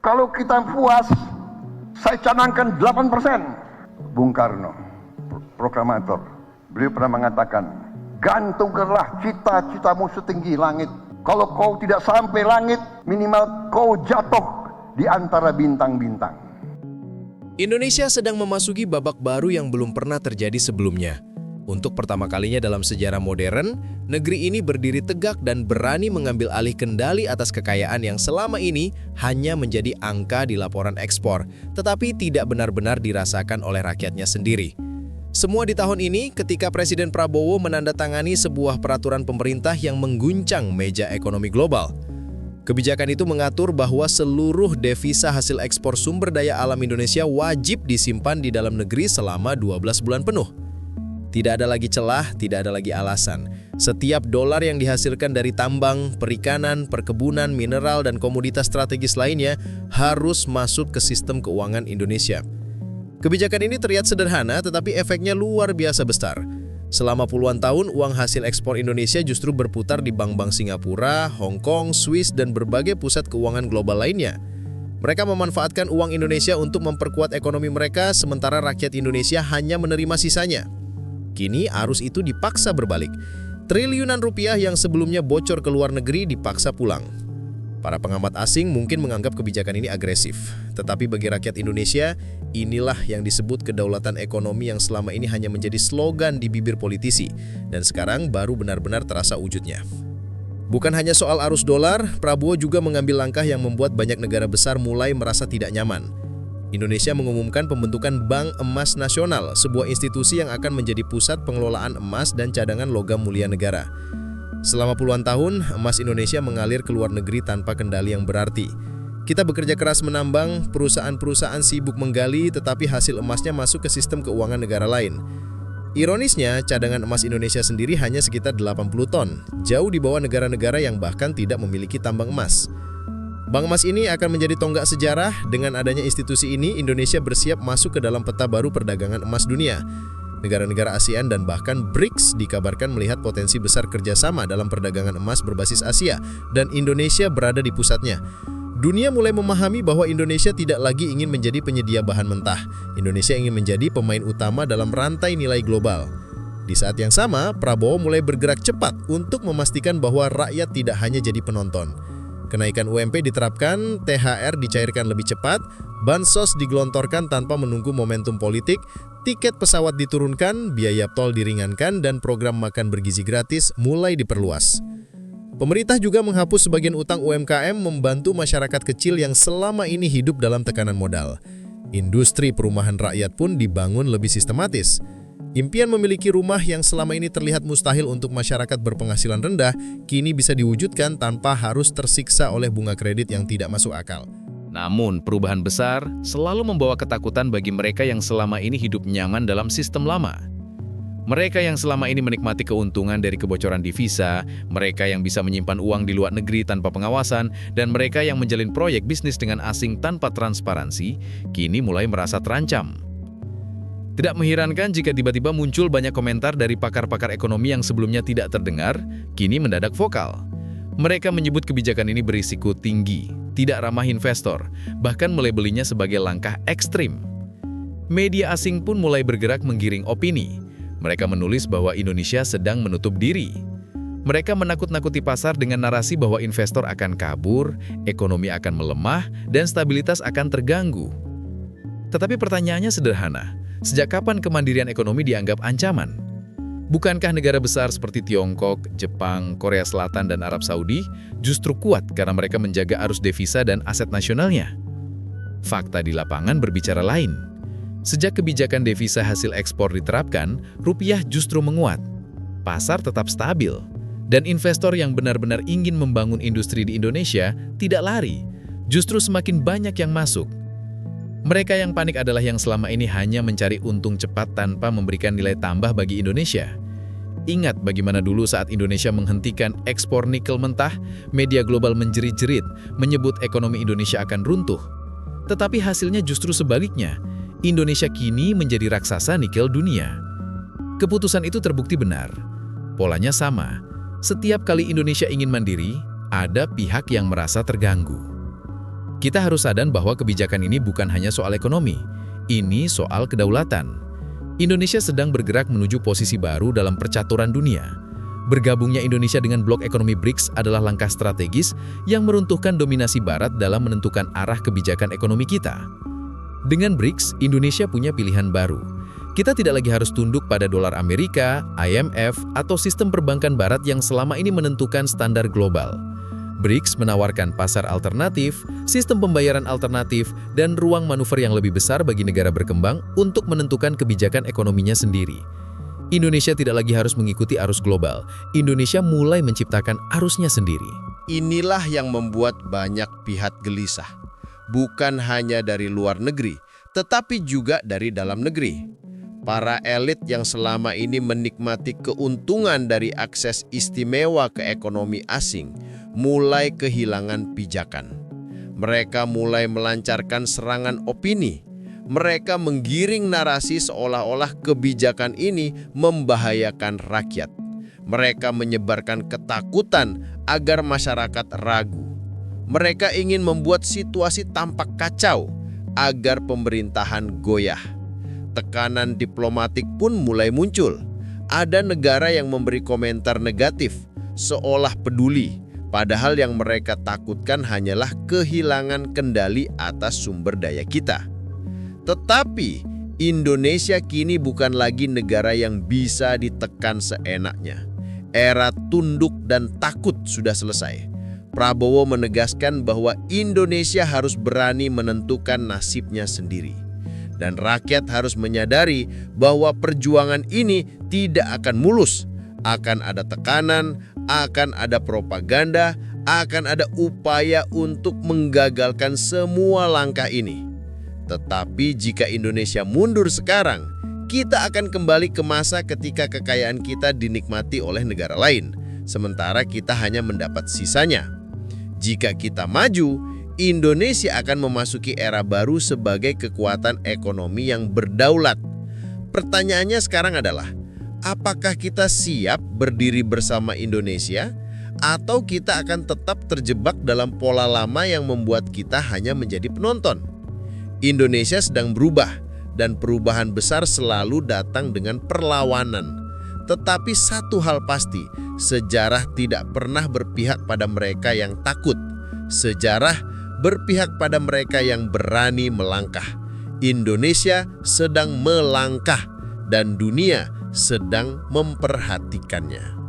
Kalau kita puas, saya canangkan 8%. Bung Karno, proklamator, beliau pernah mengatakan, gantungkanlah cita-citamu setinggi langit. Kalau kau tidak sampai langit, minimal kau jatuh di antara bintang-bintang. Indonesia sedang memasuki babak baru yang belum pernah terjadi sebelumnya. Untuk pertama kalinya dalam sejarah modern, negeri ini berdiri tegak dan berani mengambil alih kendali atas kekayaan yang selama ini hanya menjadi angka di laporan ekspor, tetapi tidak benar-benar dirasakan oleh rakyatnya sendiri. Semua di tahun ini ketika Presiden Prabowo menandatangani sebuah peraturan pemerintah yang mengguncang meja ekonomi global. Kebijakan itu mengatur bahwa seluruh devisa hasil ekspor sumber daya alam Indonesia wajib disimpan di dalam negeri selama 12 bulan penuh. Tidak ada lagi celah, tidak ada lagi alasan. Setiap dolar yang dihasilkan dari tambang, perikanan, perkebunan, mineral, dan komoditas strategis lainnya harus masuk ke sistem keuangan Indonesia. Kebijakan ini terlihat sederhana, tetapi efeknya luar biasa besar. Selama puluhan tahun, uang hasil ekspor Indonesia justru berputar di bank-bank Singapura, Hong Kong, Swiss, dan berbagai pusat keuangan global lainnya. Mereka memanfaatkan uang Indonesia untuk memperkuat ekonomi mereka, sementara rakyat Indonesia hanya menerima sisanya. Kini arus itu dipaksa berbalik. Triliunan rupiah yang sebelumnya bocor ke luar negeri dipaksa pulang. Para pengamat asing mungkin menganggap kebijakan ini agresif. Tetapi bagi rakyat Indonesia, inilah yang disebut kedaulatan ekonomi yang selama ini hanya menjadi slogan di bibir politisi. Dan sekarang baru benar-benar terasa wujudnya. Bukan hanya soal arus dolar, Prabowo juga mengambil langkah yang membuat banyak negara besar mulai merasa tidak nyaman. Indonesia mengumumkan pembentukan Bank Emas Nasional, sebuah institusi yang akan menjadi pusat pengelolaan emas dan cadangan logam mulia negara. Selama puluhan tahun, emas Indonesia mengalir ke luar negeri tanpa kendali yang berarti. Kita bekerja keras menambang, perusahaan-perusahaan sibuk menggali, tetapi hasil emasnya masuk ke sistem keuangan negara lain. Ironisnya, cadangan emas Indonesia sendiri hanya sekitar 80 ton, jauh di bawah negara-negara yang bahkan tidak memiliki tambang emas. Bank emas ini akan menjadi tonggak sejarah. Dengan adanya institusi ini, Indonesia bersiap masuk ke dalam peta baru perdagangan emas dunia. Negara-negara ASEAN dan bahkan BRICS dikabarkan melihat potensi besar kerjasama dalam perdagangan emas berbasis Asia, dan Indonesia berada di pusatnya. Dunia mulai memahami bahwa Indonesia tidak lagi ingin menjadi penyedia bahan mentah. Indonesia ingin menjadi pemain utama dalam rantai nilai global. Di saat yang sama, Prabowo mulai bergerak cepat untuk memastikan bahwa rakyat tidak hanya jadi penonton. Kenaikan UMP diterapkan, THR dicairkan lebih cepat, bansos digelontorkan tanpa menunggu momentum politik, tiket pesawat diturunkan, biaya tol diringankan, dan program makan bergizi gratis mulai diperluas. Pemerintah juga menghapus sebagian utang UMKM, membantu masyarakat kecil yang selama ini hidup dalam tekanan modal. Industri perumahan rakyat pun dibangun lebih sistematis. Impian memiliki rumah yang selama ini terlihat mustahil untuk masyarakat berpenghasilan rendah, kini bisa diwujudkan tanpa harus tersiksa oleh bunga kredit yang tidak masuk akal. Namun, perubahan besar selalu membawa ketakutan bagi mereka yang selama ini hidup nyaman dalam sistem lama. Mereka yang selama ini menikmati keuntungan dari kebocoran divisa, mereka yang bisa menyimpan uang di luar negeri tanpa pengawasan, dan mereka yang menjalin proyek bisnis dengan asing tanpa transparansi, kini mulai merasa terancam. Tidak mengherankan jika tiba-tiba muncul banyak komentar dari pakar-pakar ekonomi yang sebelumnya tidak terdengar, kini mendadak vokal. Mereka menyebut kebijakan ini berisiko tinggi, tidak ramah investor, bahkan melabelinya sebagai langkah ekstrim. Media asing pun mulai bergerak menggiring opini. Mereka menulis bahwa Indonesia sedang menutup diri. Mereka menakut-nakuti pasar dengan narasi bahwa investor akan kabur, ekonomi akan melemah, dan stabilitas akan terganggu. Tetapi pertanyaannya sederhana. Sejak kapan kemandirian ekonomi dianggap ancaman? Bukankah negara besar seperti Tiongkok, Jepang, Korea Selatan, dan Arab Saudi justru kuat karena mereka menjaga arus devisa dan aset nasionalnya? Fakta di lapangan berbicara lain. Sejak kebijakan devisa hasil ekspor diterapkan, rupiah justru menguat. Pasar tetap stabil. Dan investor yang benar-benar ingin membangun industri di Indonesia tidak lari. Justru semakin banyak yang masuk. Mereka yang panik adalah yang selama ini hanya mencari untung cepat tanpa memberikan nilai tambah bagi Indonesia. Ingat bagaimana dulu saat Indonesia menghentikan ekspor nikel mentah, media global menjerit-jerit, menyebut ekonomi Indonesia akan runtuh. Tetapi hasilnya justru sebaliknya. Indonesia kini menjadi raksasa nikel dunia. Keputusan itu terbukti benar. Polanya sama. Setiap kali Indonesia ingin mandiri, ada pihak yang merasa terganggu. Kita harus sadar bahwa kebijakan ini bukan hanya soal ekonomi, ini soal kedaulatan. Indonesia sedang bergerak menuju posisi baru dalam percaturan dunia. Bergabungnya Indonesia dengan blok ekonomi BRICS adalah langkah strategis yang meruntuhkan dominasi Barat dalam menentukan arah kebijakan ekonomi kita. Dengan BRICS, Indonesia punya pilihan baru. Kita tidak lagi harus tunduk pada dolar Amerika, IMF, atau sistem perbankan Barat yang selama ini menentukan standar global. BRICS menawarkan pasar alternatif, sistem pembayaran alternatif, dan ruang manuver yang lebih besar bagi negara berkembang untuk menentukan kebijakan ekonominya sendiri. Indonesia tidak lagi harus mengikuti arus global. Indonesia mulai menciptakan arusnya sendiri. Inilah yang membuat banyak pihak gelisah. Bukan hanya dari luar negeri, tetapi juga dari dalam negeri. Para elit yang selama ini menikmati keuntungan dari akses istimewa ke ekonomi asing mulai kehilangan pijakan. Mereka mulai melancarkan serangan opini. Mereka menggiring narasi seolah-olah kebijakan ini membahayakan rakyat. Mereka menyebarkan ketakutan agar masyarakat ragu. Mereka ingin membuat situasi tampak kacau agar pemerintahan goyah. Tekanan diplomatik pun mulai muncul. Ada negara yang memberi komentar negatif, seolah peduli, padahal yang mereka takutkan hanyalah kehilangan kendali atas sumber daya kita. Tetapi Indonesia kini bukan lagi negara yang bisa ditekan seenaknya. Era tunduk dan takut sudah selesai. Prabowo menegaskan bahwa Indonesia harus berani menentukan nasibnya sendiri. Dan rakyat harus menyadari bahwa perjuangan ini tidak akan mulus. Akan ada tekanan, akan ada propaganda, akan ada upaya untuk menggagalkan semua langkah ini. Tetapi jika Indonesia mundur sekarang, kita akan kembali ke masa ketika kekayaan kita dinikmati oleh negara lain, sementara kita hanya mendapat sisanya. Jika kita maju, Indonesia akan memasuki era baru sebagai kekuatan ekonomi yang berdaulat. Pertanyaannya sekarang adalah, apakah kita siap berdiri bersama Indonesia, atau kita akan tetap terjebak dalam pola lama yang membuat kita hanya menjadi penonton? Indonesia sedang berubah, dan perubahan besar selalu datang dengan perlawanan. Tetapi satu hal pasti, sejarah tidak pernah berpihak pada mereka yang takut. Sejarah berpihak pada mereka yang berani melangkah. Indonesia sedang melangkah dan dunia sedang memperhatikannya.